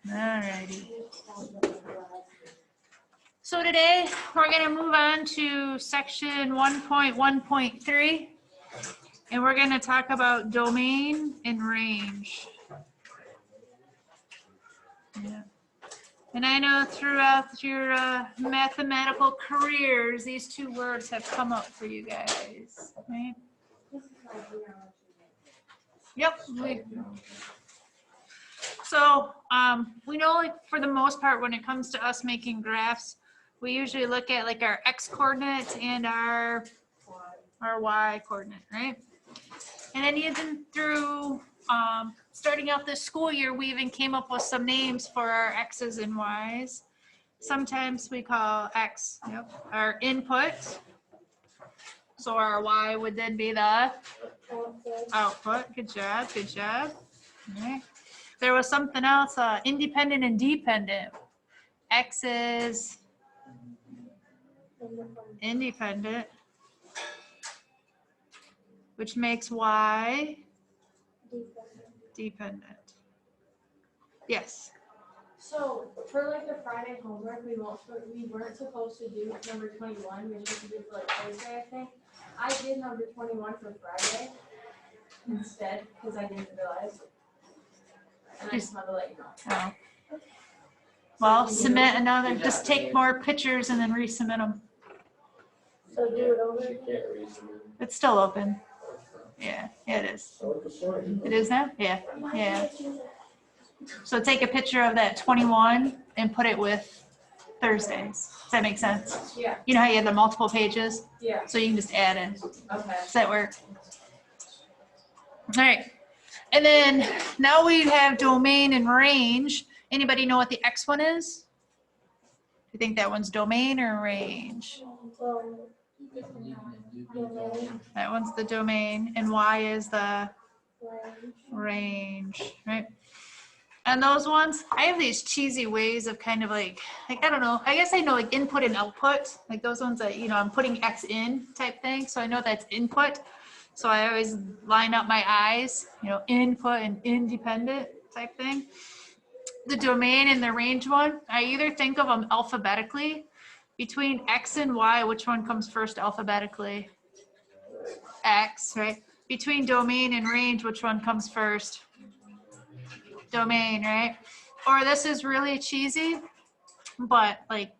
Alrighty. So today we're going to move on to section 1.1.3, and we're going to talk about domain and range. Yeah. And I know throughout your mathematical careers, these two words have come up for you guys, right? Yep. So we know, like, for the most part, when it comes to us making graphs, we usually look at like our x coordinates and our y coordinate, right? And then even through starting out this school year, we even came up with some names for our x's and y's. Sometimes we call x, our input. So our y would then be the output. Good job, good job. Okay. There was something else, independent and dependent. X is independent, which makes y dependent. Yes. So for like the Friday homework, we weren't supposed to do number 21. We were supposed to do it for like Thursday, I think. I did number 21 for Friday instead because I didn't realize. And I just wanted to let you know. Oh. Well, submit another. Just take more pictures and then resubmit them. So do it over. It's still open. Yeah, it is. It is now? Yeah, yeah. So take a picture of that 21 and put it with Thursdays. Does that make sense? Yeah. You know how you have the multiple pages? Yeah. So you can just add it. Okay. Does that work? All right. And then now we have domain and range. Anybody know what the X one is? You think that one's domain or range? That one's the domain, and Y is the range, right? And those ones, I have these cheesy ways of kind of like I don't know, I guess I know like input and output, like those ones that, I'm putting X in type thing. So I know that's input. So I always line up my eyes, input and independent type thing. The domain and the range one, I either think of them alphabetically. Between X and Y, which one comes first alphabetically? X, right? Between domain and range, which one comes first? Domain, right? Or this is really cheesy, but like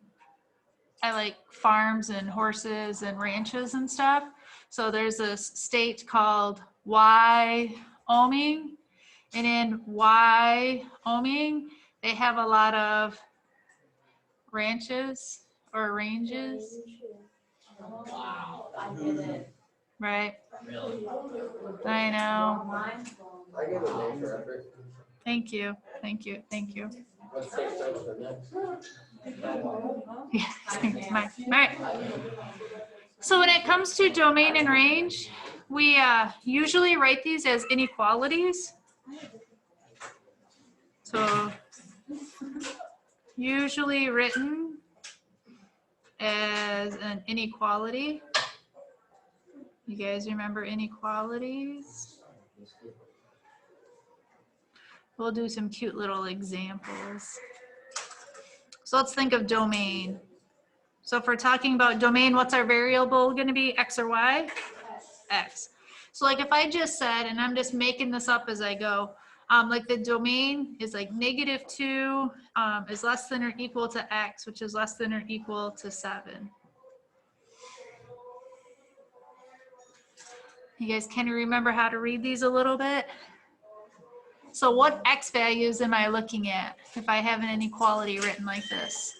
I like farms and horses and ranches and stuff. So there's a state called Wyoming, and in Wyoming, they have a lot of ranches or ranges. Oh, wow, I did it. Right. Really? I know. I get a name for every. Thank you. Thank you. Thank you. What's the next for next? Yeah. All right. So when it comes to domain and range, we usually write these as inequalities. So usually written as an inequality. You guys remember inequalities? We'll do some cute little examples. So let's think of domain. So if we're talking about domain, what's our variable going to be, X or Y? X. So like if I just said, and I'm just making this up as I go, like the domain is like -2 is less than or equal to X, which is less than or equal to 7. You guys kind of remember how to read these a little bit? So what X values am I looking at if I have an inequality written like this?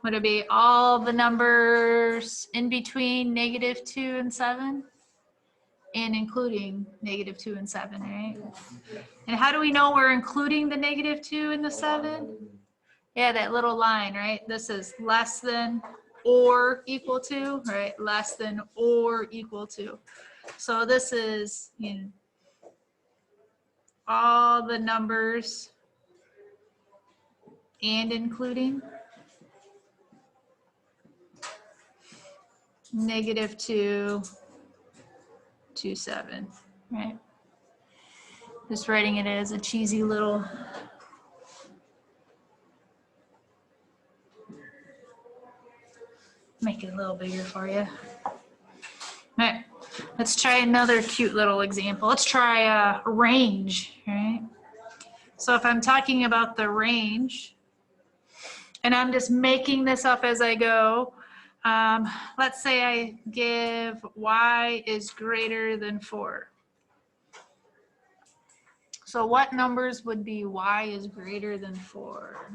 Would it be all the numbers in between -2 and 7? And including -2 and 7, right? And how do we know we're including the -2 and the 7? Yeah, that little line, right? This is less than or equal to, right? Less than or equal to. So this is all the numbers and including -2 to 7, right? Just writing it as a cheesy little. Make it a little bigger for you. All right, let's try another cute little example. Let's try range, right? So if I'm talking about the range, and I'm just making this up as I go, let's say I give y is greater than 4. So what numbers would be y is greater than 4?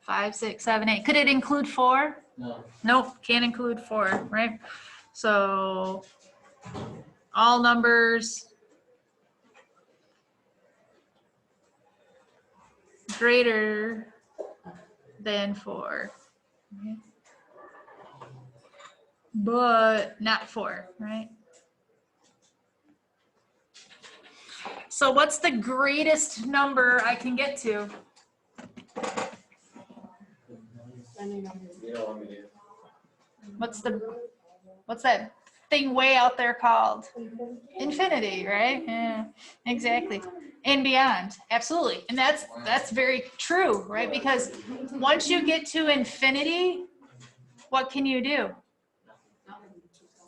5, 6, 7, 8. Could it include 4? No. Nope, can't include 4, right? So all numbers greater than 4. Okay. But not 4, right? So what's the greatest number I can get to? What's that thing way out there called? Infinity, right? Yeah, exactly. And beyond, absolutely. And that's very true, right? Because once you get to infinity, what can you do?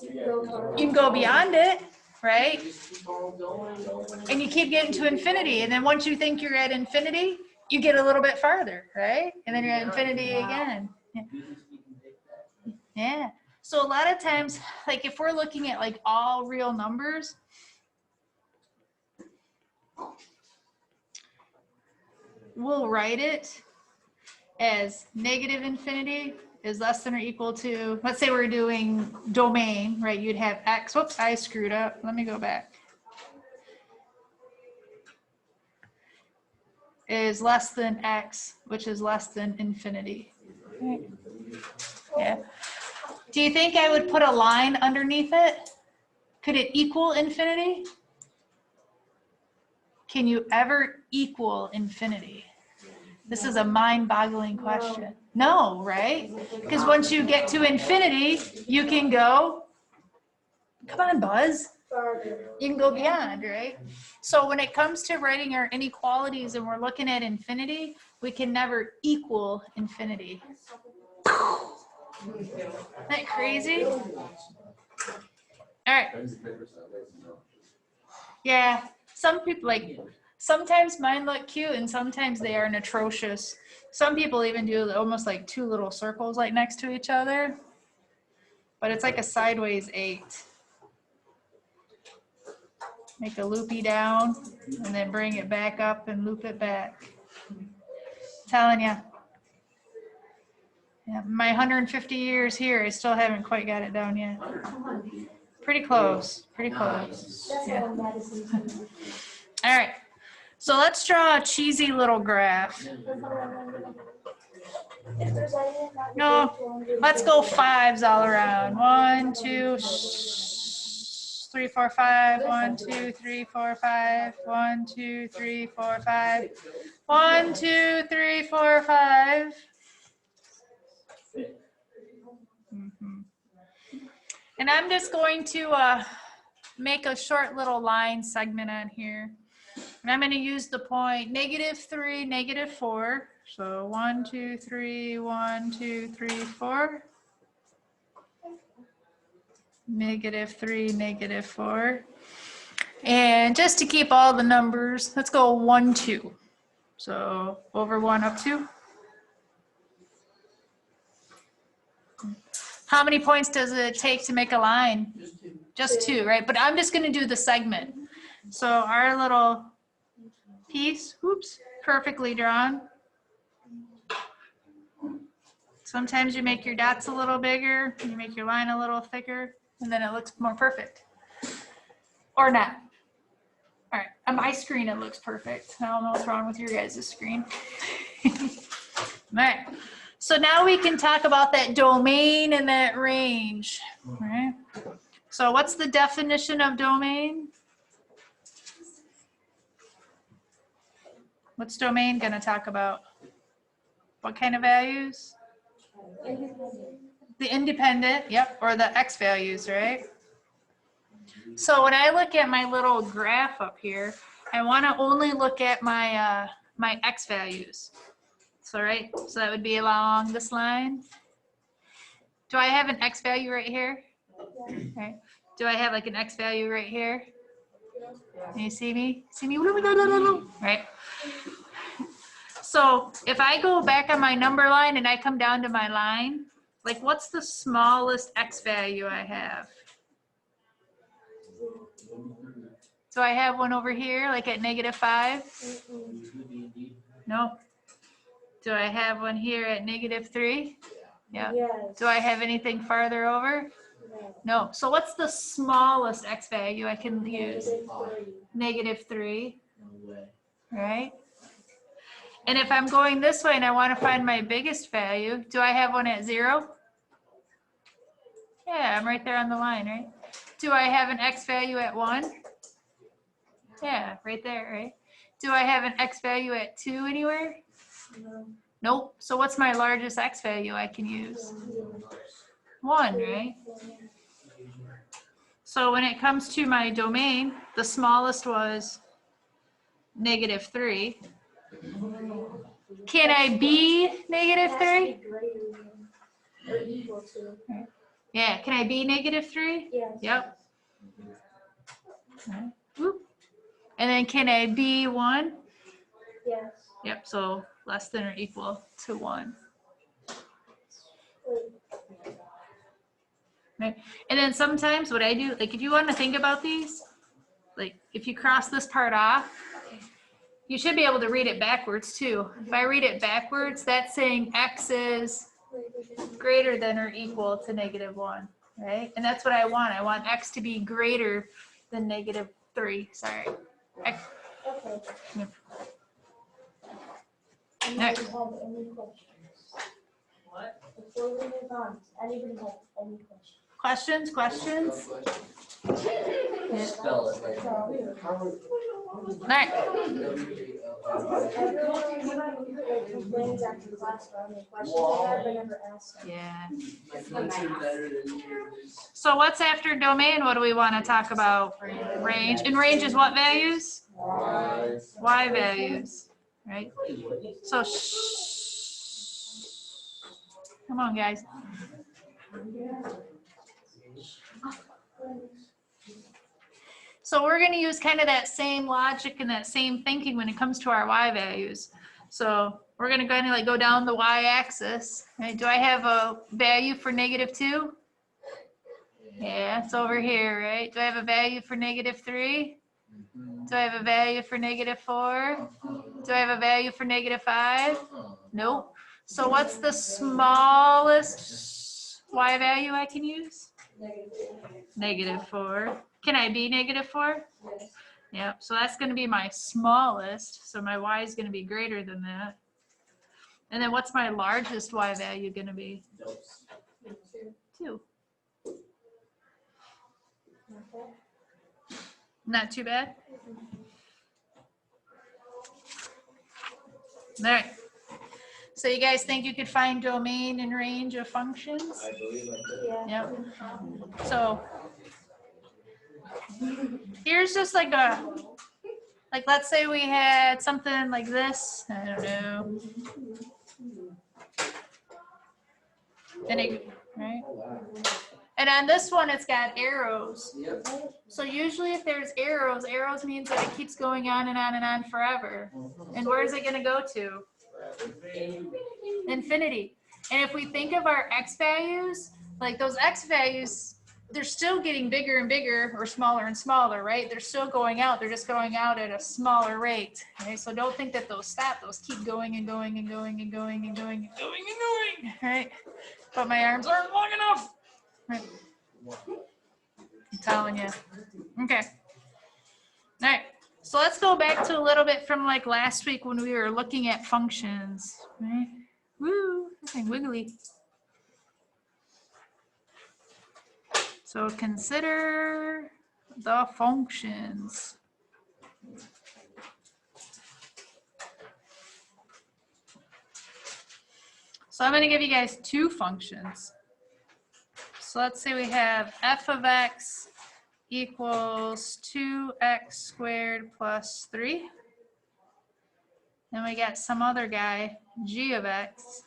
You can go beyond it, right? And you keep getting to infinity. And then once you think you're at infinity, you get a little bit farther, right? And then you're at infinity again. Yeah. Yeah. So a lot of times, like if we're looking at like all real numbers, we'll write it as negative infinity is less than or equal to, let's say we're doing domain, right? You'd have x, whoops, I screwed up. Let me go back. Is less than x, which is less than infinity. Right. Yeah. Do you think I would put a line underneath it? Could it equal infinity? Can you ever equal infinity? This is a mind-boggling question. No, right? Because once you get to infinity, you can go, come on, Buzz. You can go beyond, right? So when it comes to writing our inequalities and we're looking at infinity, we can never equal infinity. Isn't that crazy? All right. Yeah, some people like, sometimes mine look cute and sometimes they are atrocious. Some people even do almost like 2 little circles like next to each other, but it's like a sideways 8. Make a loopy down and then bring it back up and loop it back. Telling you. Yeah, my 150 years here, I still haven't quite got it down yet. Pretty close, pretty close. Yeah. All right, so let's draw a cheesy little graph. No, let's go 5s all around. 1, 2, 3, 4, 5. 1, 2, 3, 4, 5. 1, 2, 3, 4, 5. 1, 2, 3, 4, 5. And I'm just going to make a short little line segment on here. And I'm going to use the point -3, -4. So 1, 2, 3, 1, 2, 3, 4. -3, -4. And just to keep all the numbers, let's go 1, 2. So over 1 up 2. How many points does it take to make a line? Just 2, right? But I'm just going to do the segment. So our little piece, oops, perfectly drawn. Sometimes you make your dots a little bigger, you make your line a little thicker, and then it looks more perfect. Or not. All right, on my screen it looks perfect. I don't know what's wrong with your guys' screen. All right, so now we can talk about that domain and that range. All right. So what's the definition of domain? What's domain going to talk about? What kind of values? The independent, yep, or the x values, right? So when I look at my little graph up here, I want to only look at my my x values. So right, so that would be along this line. Do I have an x value right here? Right. Do I have like an x value right here? Can you see me? See me? Right. So if I go back on my number line and I come down to my line, like what's the smallest x value I have? So I have one over here, like at -5? No. Do I have one here at -3? Yeah. Yes. Do I have anything farther over? No. So what's the smallest x value I can use? -3. Right? And if I'm going this way and I want to find my biggest value, do I have one at 0? Yeah, I'm right there on the line, right? Do I have an x value at 1? Yeah, right there, right? Do I have an x value at 2 anywhere? No. Nope. So what's my largest x value I can use? 1, right? So when it comes to my domain, the smallest was -3. Can I be -3? Or equal to. Yeah, can I be -3? Yes. Yep. Whoop. And then can I be 1? Yes. Yep, so less than or equal to 1. Right. And then sometimes what I do, like if you want to think about these, like if you cross this part off, you should be able to read it backwards too. If I read it backwards, that's saying x is greater than or equal to -1, right? And that's what I want. I want x to be greater than -3. Sorry. X. Okay. Yep. Anybody have any questions? What? Before we move on, anybody have any questions? Questions? Spell it. All right. Everyone complains after class about any questions they have, they never ask them. Yeah. My points are better than yours. So what's after domain? What do we want to talk about? Range. And range is what values? Y values, right? So come on, guys. So we're going to use kind of that same logic and that same thinking when it comes to our y values. So we're going to kind of like go down the y-axis. Right? Do I have a value for -2? Yeah, it's over here, right? Do I have a value for -3? Do I have a value for -4? Do I have a value for -5? Nope. So what's the smallest y value I can use? -4. Can I be -4? Yes. Yep. So that's going to be my smallest. So my y is going to be greater than that. And then what's my largest y value going to be? 2. Okay. Not too bad. All right. So you guys think you could find domain and range of functions? I believe I could. Yeah. Yep. So here's just like let's say we had something like this. I don't know. Right? And on this one, it's got arrows. Yep. So usually if there's arrows, arrows means that it keeps going on and on and on forever. And where is it going to go to? Infinity. And if we think of our x values, like those x values, they're still getting bigger and bigger or smaller and smaller, right? They're still going out. They're just going out at a smaller rate. Okay? So don't think that those stop. Those keep going and going and going and going and going and going and going, right? But my arms aren't long enough. Right. I'm telling you. Okay. All right. So let's go back to a little bit from like last week when we were looking at functions. Right? Woo, something wiggly. So consider the functions. So I'm going to give you guys 2 functions. So let's say we have f of x equals 2x squared plus 3. Then we got some other guy, g of x,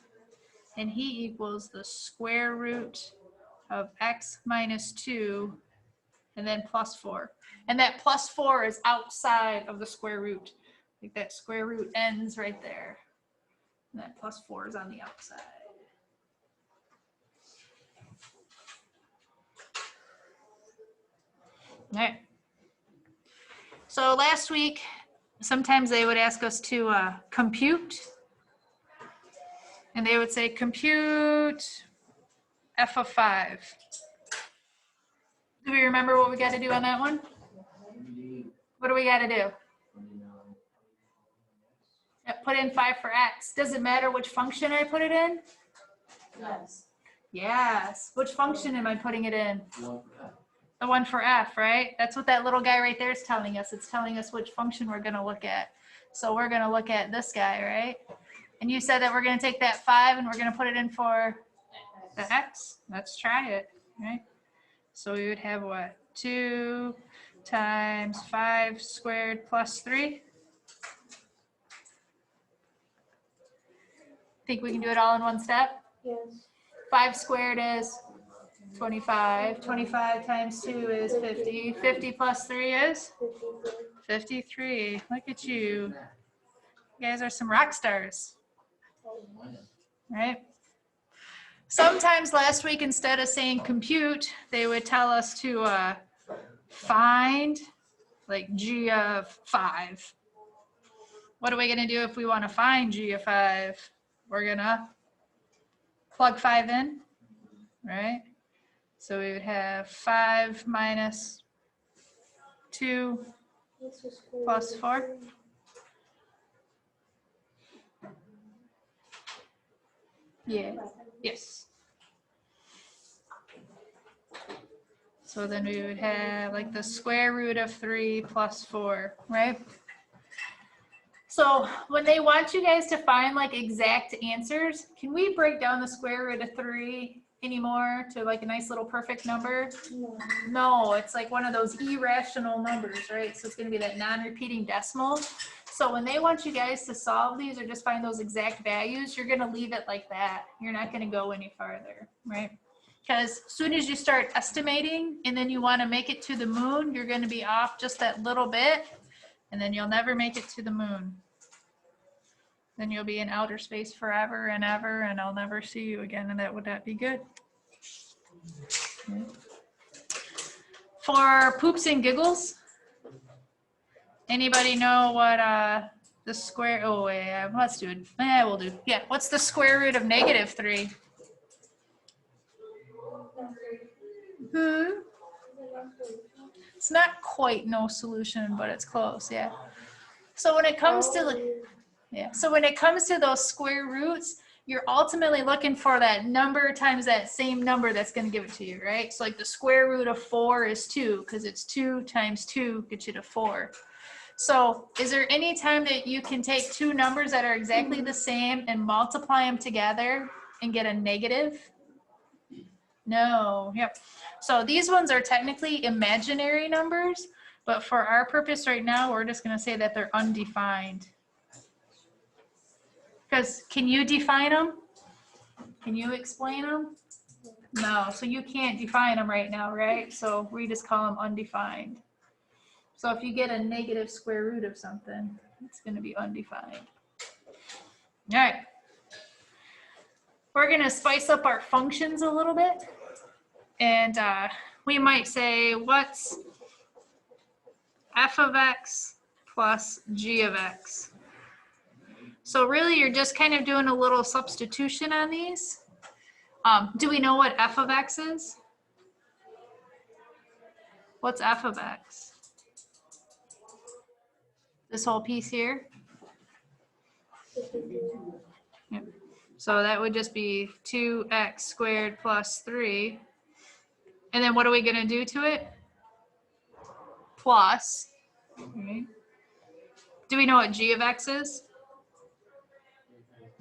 and he equals the square root of x minus 2 and then plus 4. And that plus 4 is outside of the square root. Like that square root ends right there. And that plus 4 is on the outside. All right. So last week, sometimes they would ask us to compute. And they would say compute f of 5. Do we remember what we got to do on that one? What do we got to do? Put in 5 for x. Does it matter which function I put it in? Yes. Yes. Which function am I putting it in? The one for f, right? That's what that little guy right there is telling us. It's telling us which function we're going to look at. So we're going to look at this guy, right? And you said that we're going to take that 5 and we're going to put it in for the x. Let's try it, right? So we would have what? 2 times 5 squared plus 3. Think we can do it all in one step? Yes. 5 squared is 25. 25 times 2 is 50. 50 plus 3 is 53. Look at you. You guys are some rock stars, right? Sometimes last week, instead of saying compute, they would tell us to find like g of 5. What are we going to do if we want to find g of 5? We're going to plug 5 in, right? So we would have 5 minus 2 plus 4. Yeah, yes. So then we would have like the square root of 3 plus 4, right? So when they want you guys to find like exact answers, can we break down the square root of 3 anymore to like a nice little perfect number? No, it's like one of those irrational numbers, right? So it's going to be that non-repeating decimal. So when they want you guys to solve these or just find those exact values, you're going to leave it like that. You're not going to go any farther, right? Because as soon as you start estimating and then you want to make it to the moon, you're going to be off just that little bit, and then you'll never make it to the moon. Then you'll be in outer space forever and ever, and I'll never see you again, and that would not be good. For poops and giggles, anybody know what the square, oh wait, let's do it. Yeah, we'll do, yeah. What's the square root of negative 3? It's not quite no solution, but it's close, yeah. So when it comes to, yeah, so when it comes to those square roots, you're ultimately looking for that number times that same number that's going to give it to you, right? So like the square root of 4 is 2, because it's 2 times 2 gets you to 4. So is there any time that you can take two numbers that are exactly the same and multiply them together and get a negative? No, yep. So these ones are technically imaginary numbers, but for our purpose right now, we're just going to say that they're undefined. Because can you define them? Can you explain them? No, so you can't define them right now, right? So we just call them undefined. So if you get a negative square root of something, it's going to be undefined. All right. We're going to spice up our functions a little bit. And we might say, what's f of x plus g of x? So really, you're just kind of doing a little substitution on these. Do we know what f of x is? What's f of x? This whole piece here? Yep. So that would just be 2x squared plus 3. And then what are we going to do to it? Plus. Okay. Do we know what g of x is?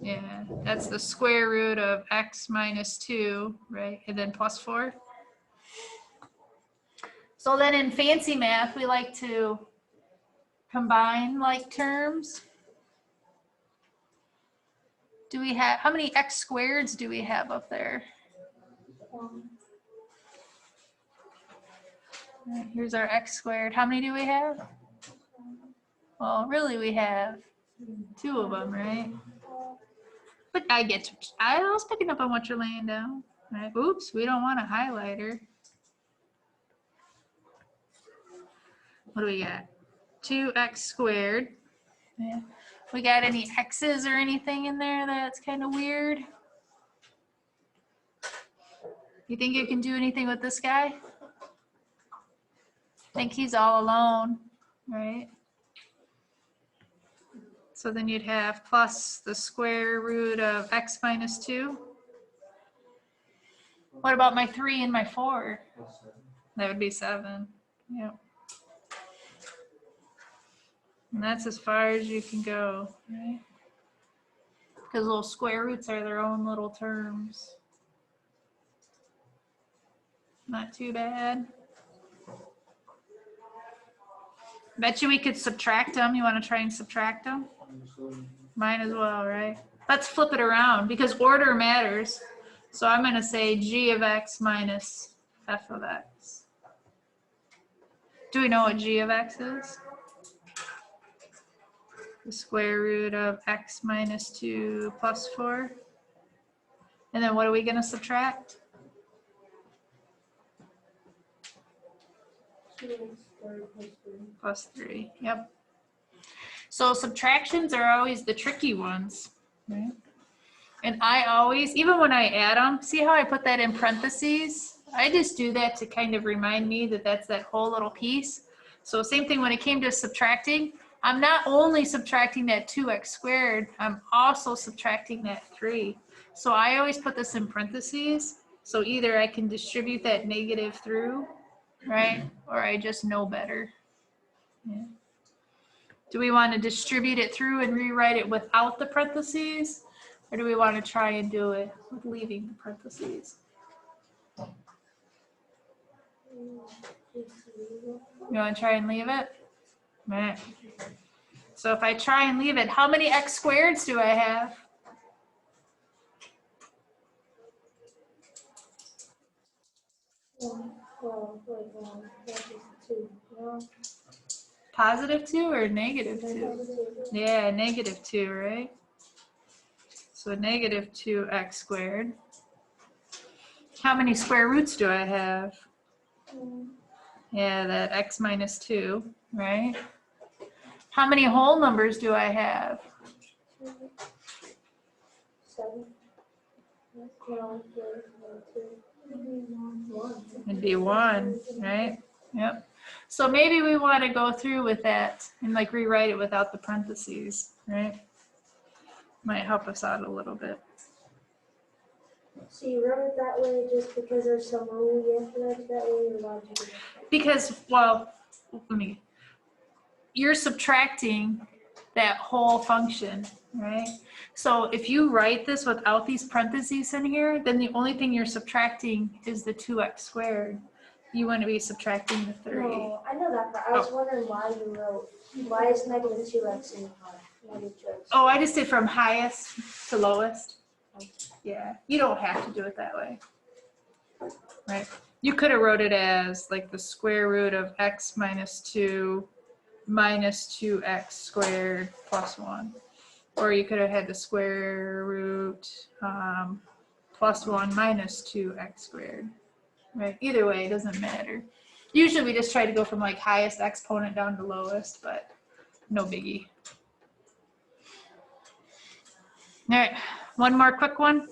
Yeah, that's the square root of x minus 2, right? And then plus 4. So then in fancy math, we like to combine like terms. Do we have, how many x squareds do we have up there? Here's our x squared. How many do we have? Well, really we have 2 of them, right? But I was picking up on what you're laying down. Right? Oops, we don't want a highlighter. What do we got? 2x squared. Yeah. We got any x's or anything in there that's kind of weird? You think you can do anything with this guy? Think he's all alone, right? So then you'd have plus the square root of x minus 2. What about my 3 and my 4? That would be 7. Yep. And that's as far as you can go, right? Because little square roots are their own little terms. Not too bad. Bet you we could subtract them. You want to try and subtract them? Might as well, right? Let's flip it around because order matters. So I'm going to say g of x minus f of x. Do we know what g of x is? The square root of x minus 2 plus 4. And then what are we going to subtract? Plus 3. Yep. So subtractions are always the tricky ones, right? And I always, even when I add them, see how I put that in parentheses? I just do that to kind of remind me that that's that whole little piece. So same thing when it came to subtracting, I'm not only subtracting that 2x squared, I'm also subtracting that 3. So I always put this in parentheses. So either I can distribute that negative through, right? Or I just know better. Yeah. Do we want to distribute it through and rewrite it without the parentheses? Or do we want to try and do it with leaving the parentheses? You want to try and leave it? Right. So if I try and leave it, how many x squareds do I have? Positive 2 or negative 2? Yeah, negative 2, right? So negative 2x squared. How many square roots do I have? Yeah, that x minus 2, right? How many whole numbers do I have? 7. It'd be 1, right? Yep. So maybe we want to go through with that and like rewrite it without the parentheses, right? Might help us out a little bit. So you wrote it that way just because there's some rule you have to write it that way, or why did you do that? Because, well, you're subtracting that whole function, right? So if you write this without these parentheses in here, then the only thing you're subtracting is the 2x squared. You want to be subtracting the 3. No, I know that part. I was wondering why you wrote, why is negative 2x in negative 2x? Oh, I just did from highest to lowest. Yeah, you don't have to do it that way, right? You could have wrote it as like the square root of x minus 2 minus 2x squared plus 1. Or you could have had the square root plus 1 minus 2x squared, right? Either way, it doesn't matter. Usually we just try to go from like highest exponent down to lowest, but no biggie. All right, one more quick one.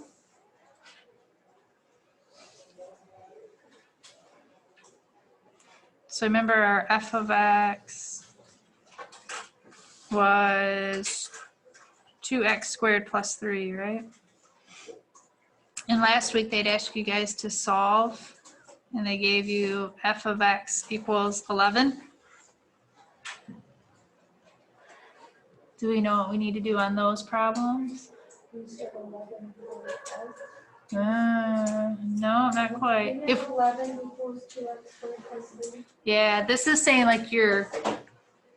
So remember our f of x was 2x squared plus 3, right? And last week they'd ask you guys to solve, and they gave you f of x equals 11. Do we know what we need to do on those problems? No, not quite. Isn't If 11 equals 2x squared plus 3? yeah, this is saying like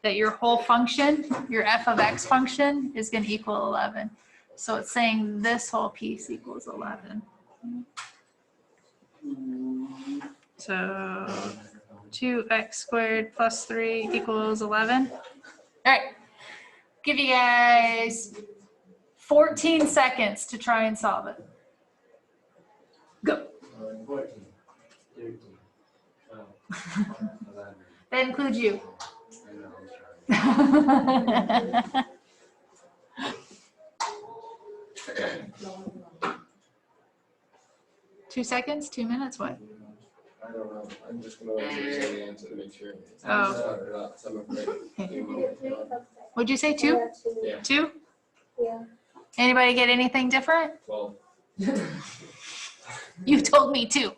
that your whole function, your f of x function is going to equal 11. So it's saying this whole piece equals 11. So 2x squared plus 3 equals 11. All right, give you guys 14 seconds to try and solve it. Go. 14, 13. Oh, 11. That includes you. I know, I'm sorry. 2 seconds, 2 minutes, what? I don't know. I'm just gonna let you say the answer to make sure. Oh. I'm afraid. Would you say 2? Yeah. 2? Yeah. Anybody get anything different? 12. You told me 2.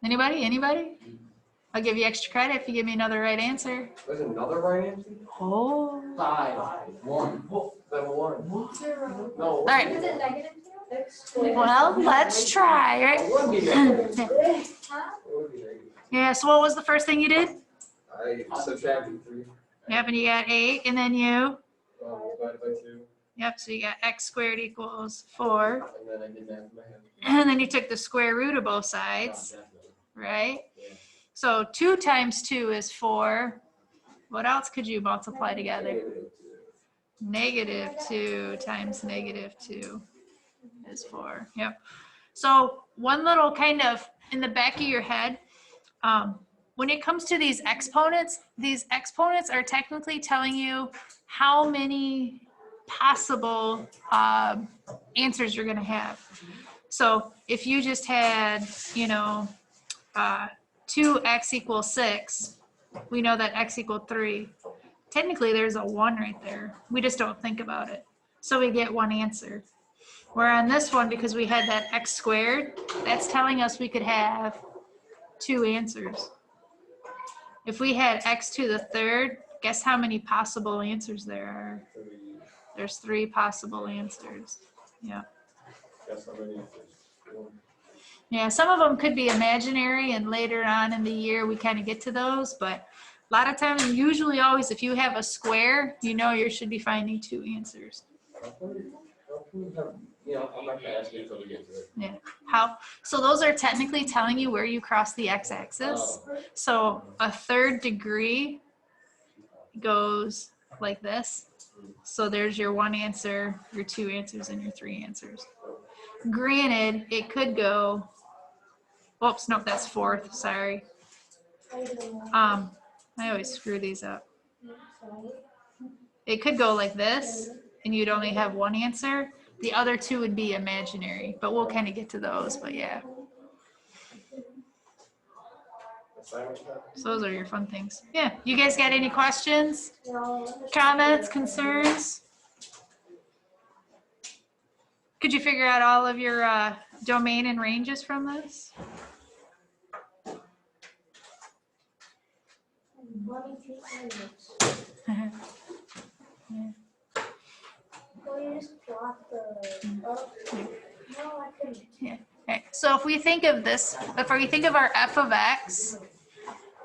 Anybody? I'll give you extra credit if you give me another right answer. There's another right answer? Oh. 5, 1. Level 1. 0. No. All right. Is it negative 2? X squared. Well, let's try, right? It would be negative. Huh? It would be negative. Yeah, so what was the first thing you did? I subtracted 3. Yep, and you got 8, and then you, Divided by 2. yep, so you got x squared equals 4. And then I did that in my head. And then you took the square root of both Oh, sides, definitely. right? Yeah. So 2 times 2 is 4. What else could you multiply together? Negative 2 times negative 2 is 4. Yep. So one little kind of in the back of your head, when it comes to these exponents are technically telling you how many possible answers you're going to have. So if you just had, 2x equals 6, we know that x equals 3. Technically, there's a 1 right there. We just don't think about it. So we get one answer. Where on this one, because we had that x squared, that's telling us we could have 2 answers. If we had x to the 3rd, guess how many possible answers there are? 3. There's 3 possible answers. Yeah. Guess how many answers? 1. Yeah, some of them could be imaginary, and later on in the year we kind of get to those, but a lot of times, usually always, if you have a square, you should be finding 2 answers. How come you have, I'm not gonna ask you until we get to it. How? So those are technically telling you where you cross the x-axis. Oh. So a 3rd degree goes like this. So there's your 1 answer, your 2 answers, and your 3 answers. Granted, it could go, oops, no, that's 4th, sorry. I always screw these up. It could go like this, and you'd only have 1 answer. The other 2 would be imaginary, but we'll kind of get to those, but yeah. So those are your fun things. Yeah, you guys got any questions, comments, concerns? Could you figure out all of your domain and ranges from this? Let me take my notes. Yeah. Well, you just plot the. Oh, no, I couldn't. Okay. So if we think of this, if we think of our f of x,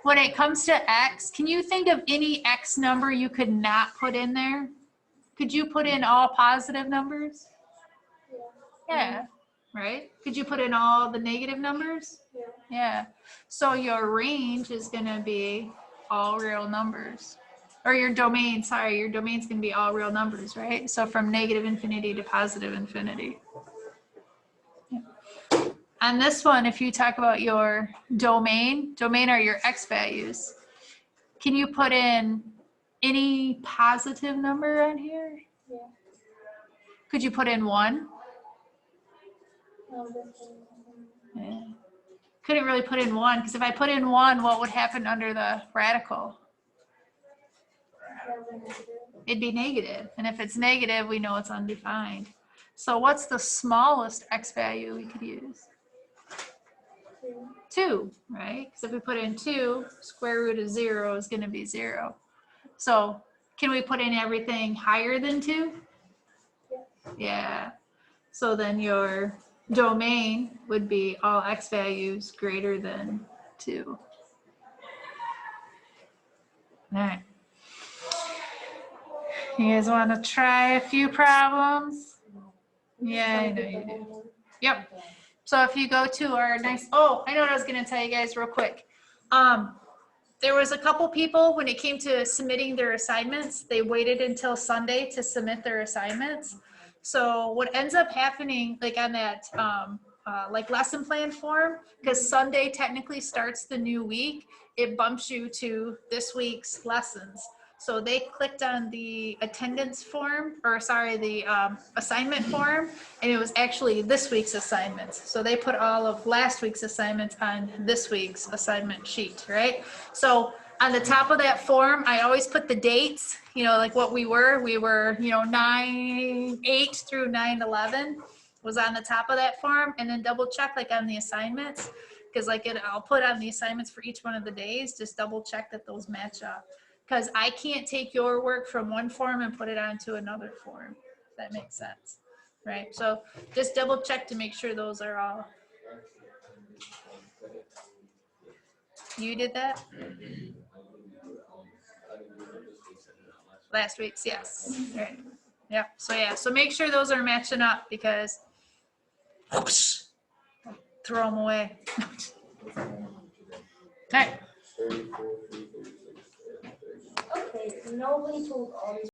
when it comes to x, can you think of any x number you could not put in there? Could you put in all positive numbers? Yeah, right? Could you put in all the negative numbers? Yeah. Yeah. So your range is going to be all real numbers. Or your domain, sorry, your domain's going to be all real numbers, right? So from negative infinity to positive infinity. Yeah. On this one, if you talk about your domain are your x values. Can you put in any positive number on here? Yeah. Could you put in 1? No, Yeah. Couldn't really put in 1, because if I put in 1, what would happen under the radical? It'd be negative. And if it's negative, we know it's undefined. So what's the smallest x value we could use? 2, right? Because if we put in 2, square root of 0 is going to be 0. So can we put in everything higher than 2? Yeah. So then your domain would be all x values greater than 2. All right. You guys want to try a few problems? Yeah, I know you do. Yep. So if you go to our nice, oh, I know what I was going to tell you guys real quick. There was a couple people, when it came to submitting their assignments, they waited until Sunday to submit their assignments. So what ends up happening, like on that like lesson plan form, because Sunday technically starts the new week, it bumps you to this week's lessons. So they clicked on the attendance form, or sorry, the assignment form, and it was actually this week's assignments. So they put all of last week's assignments on this week's assignment sheet, right? So on the top of that form, I always put the dates, you know, like what we were, you know, 9/8 through 9/11 was on the top of that form, and then double check like on the assignments, because like I'll put on the assignments for each one of the days, just double check that those match up. Because I can't take your work from one form and put it onto another form. If that makes sense, right? So just double check to make sure those are all. You did that? Last week's, yes. Right. Yep. So yeah, so make sure those are matching up, because whoosh, throw them away. All right. Okay, nobody told all these